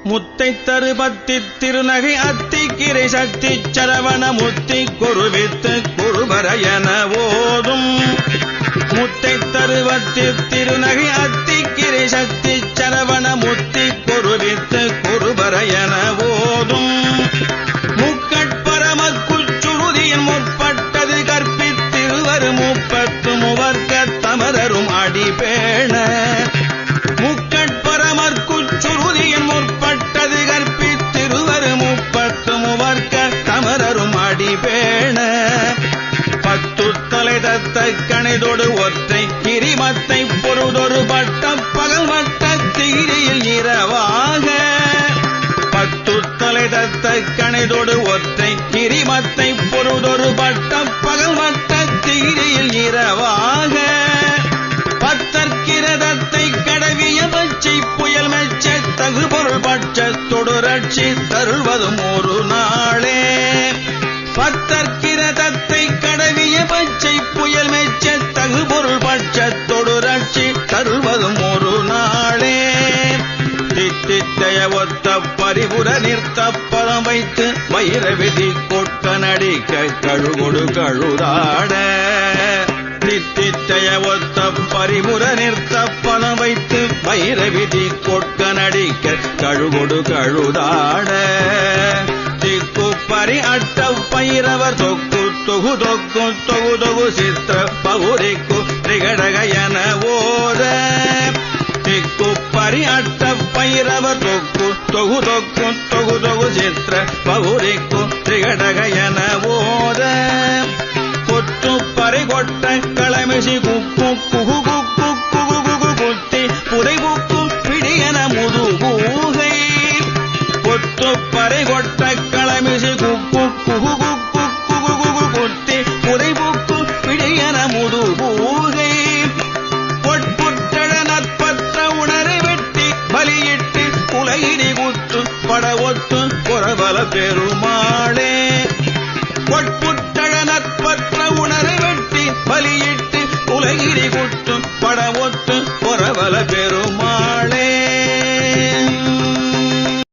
முத்தை தருபத்தி திருநகை அத்திக்கிரை சக்தி சரவண முத்தி குருவித்து குருபரையன ஓதும் முத்தை தருவத்தி திருநகை அத்திக்கிரை சக்தி சரவண முத்தி குருவித்து குருபரையன ஓதும் முக்கட்பரமற்குச்சுருதியின் முற்பட்டது கற்பித்திருவர் முப்பத்து முவர்க்க தமரரும் அடிபேண முக்கட்பரமற்குச்சுருதியின் முற்பட்டது கற்பித்திருவர் முப்பத்து முவர்க்க தமரரும் அடிபேண பத்து தலை தத்த கணிதொடு ஒற்றை கிரிமத்தை பொருதொரு பட்ட பகல் வட்ட தீரியில் இரவாக பத்து தலை தத்த கணிதொடு ஒற்றை கிரிமத்தை பொருதொரு பட்ட பகல் வட்ட தீரியில் இரவாக பத்தற்கிரதத்தை கடவிய பச்சை புயல் மெச்ச தகுபொருள் பட்ச தொடுரட்சி தருள்வதும் ஒரு நாளே பத்தற்கிரதத்தை கடவிய பச்சை புயல் மெச்ச தகுபொருள் பட்ச தொடுரட்சி தருள்வதும் ஒரு நாளே தித்தித்தைய ஒத்த பரிபுர நிறுத்த பதம் வைத்து வைர விதி கொட்ட நடிக்க கழுகொடு கழுதாட தித்தித்தைய ஒத்த பரிபுர நிறுத்த பதம் வைத்து வைர விதி கொட்ட நடிக்க கழுகொடு கழுதாட திக்கு பரி அட்ட பைரவர் தொக்கு தொகு தொக்கு தொகு தொகு சித்திர பகுரிக்கு திகடகையன ஓத திக்கு பரி அட்ட பைரவர் தொக்கு தொகு தொக்கு தொகு தொகு சித்திர பகுரிக்கு திகடகையன ஓத கொத்து பறை கொட்ட களமிசி குக்கு குகு குக்கு குகு குகு குத்தி புதை குக்கு பிடியன முதுகூகை கொத்து பறை கொட்ட களமிசி குக்கு குகு குக்கு குகு குகு குத்தி புதை குக்கு பிடியன முதுகூகை பொற்புற்றட நற்பற்ற உணரை வெட்டி பலியிட்டு குலையிடி குத்து பட ஒத்து புறபல பெருமாளே